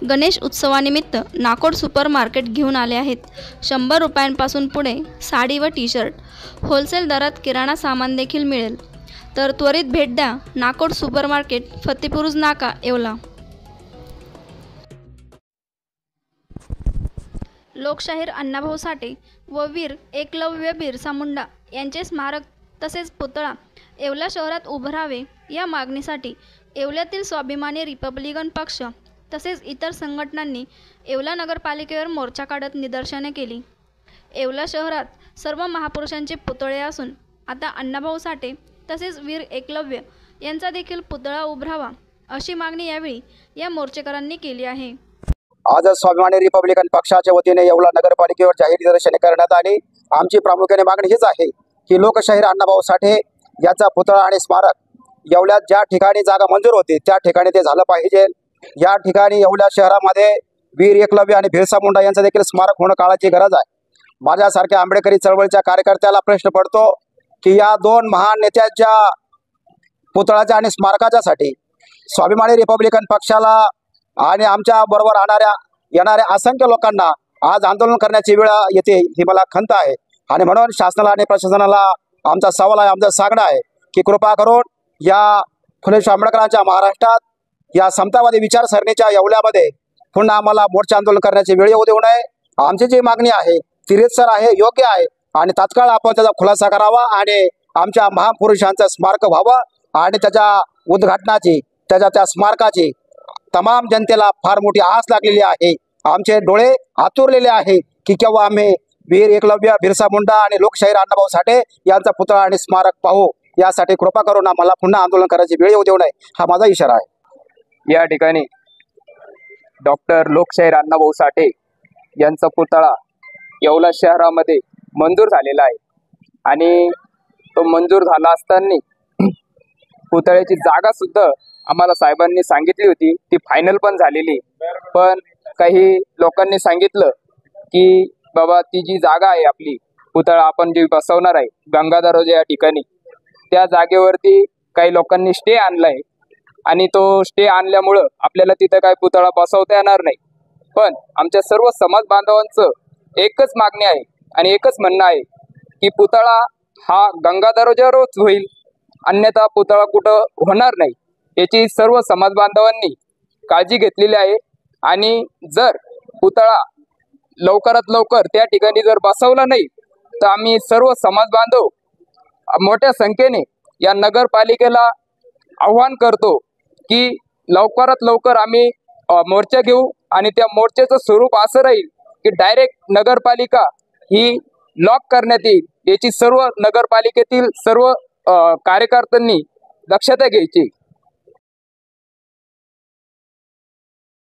गणेश उत्सवानिमित्त Nakod super market घेऊन आले आहेत. 100 रुपयांपासून पुढे साडी व टी शर्ट, होलसेल दरात किराणा सामान देखील मिळेल. तर त्वरित भेट द्या नाकोड सुपर मार्केट, फतेपुरुज नाका, येवला. लोकशाहीर अण्णाभाऊ साठे व वीर एकलव्य बिरसा मुंडा यांचे स्मारक तसेच पुतळा येवला शहरात उभारावे या मागणीसाठी येवल्यातील स्वाभिमानी रिपब्लिकन पक्ष तसेच इतर संघटनांनी येवला नगरपालिकेवर मोर्चा काढत निदर्शने केली. येवला शहरात सर्व महापुरुषांचे पुतळे असून आता अण्णाभाऊ साठे तसेच वीर एकलव्य यांचा देखील पुतळा उभारावा अशी मागणी यावेळी या मोर्चेकरांनी केली आहे. आज स्वाभिमानी रिपब्लिकन पक्षाच्या वतीने येवला नगरपालिकेवर जाहीर निदर्शने करण्यात आली. आमची प्रामुख्याने मागणी हीच आहे की लोकशाहीर अण्णाभाऊ साठे यांचा पुतळा आणि स्मारक येवल्यात ज्या ठिकाणी जागा मंजूर होती त्या ठिकाणी ते झालं पाहिजे. या ठिकाणी येवल्या शहरामध्ये वीर एकलव्य आणि बिरसा मुंडा यांचं देखील स्मारक होणं काळाची गरज आहे. माझ्यासारख्या आंबेडकरी चळवळीच्या कार्यकर्त्याला प्रश्न पडतो की या दोन महान नेत्यांच्या पुतळ्याच्या आणि स्मारकाच्यासाठी स्वाभिमानी रिपब्लिकन पक्षाला आणि आमच्या बरोबर येणाऱ्या असंख्य लोकांना आज आंदोलन करण्याची वेळ येते ही मला खंत आहे. आणि म्हणून शासनाला आणि प्रशासनाला आमचा सवाल आहे, आमचं सांगणं आहे की कृपा करून या फुले आंबेडकरांच्या महाराष्ट्रात या समतावादी विचारसरणीच्या येवल्यामध्ये पुन्हा आम्हाला मोर्चा आंदोलन करण्याची वेळ येऊ देऊ नये. आमची जी मागणी आहे ती रीतसर आहे, योग्य आहे आणि तात्काळ आपण त्याचा खुलासा करावा आणि आमच्या महापुरुषांचं स्मारक व्हावं आणि त्याच्या उद्घाटनाची त्या स्मारकाची तमाम जनतेला फार मोठी आस लागलेली आहे. आमचे डोळे आतुरलेले आहे की केव्हा आम्ही वीर एकलव्य बिरसा मुंडा आणि लोकशाहीर अण्णाभाऊ साठे यांचा पुतळा आणि स्मारक पाहू. यासाठी कृपा करून आम्हाला पुन्हा आंदोलन करायची वेळ येऊ देऊ नये हा माझा इशारा आहे. या ठिकाणी डॉक्टर लोकशाहीर अण्णाभाऊ साठे यांचा पुतळा येवला शहरामध्ये मंजूर झालेला आहे आणि तो मंजूर झाला असताना पुतळ्याची जागा सुद्धा आम्हाला साहेबांनी सांगितली होती, ती फायनल पण झालेली. पण काही लोकांनी सांगितलं की बाबा ती जी जागा आहे आपली पुतळा आपण जी बसवणार आहे गंगाधर या ठिकाणी, त्या जागेवरती काही लोकांनी स्टे आणलाय आणि तो स्टे आणल्यामुळं आपल्याला तिथं काही पुतळा बसवता येणार नाही. पण आमच्या सर्व समाज बांधवांचं एकच मागणी आहे आणि एकच म्हणणं आहे की पुतळा हा गंगाधरच्यावरच होईल, अन्यथा पुतळा कुठं होणार नाही. याची सर्व समाज बांधवांनी काळजी घेतलेली आहे आणि जर पुतळा लवकरात लवकर त्या ठिकाणी जर बसवला नाही तर आम्ही सर्व समाज बांधव मोठ्या संख्येने या नगरपालिकेला आव्हान करतो की लवकरात लवकर आम्ही मोर्चा घेऊ आणि त्या मोर्चाचं स्वरूप असं राहील की डायरेक्ट नगरपालिका ही लॉक करण्यात येईल. याची सर्व नगरपालिकेतील सर्व कार्यकर्त्यांनी दक्षता घ्यायची.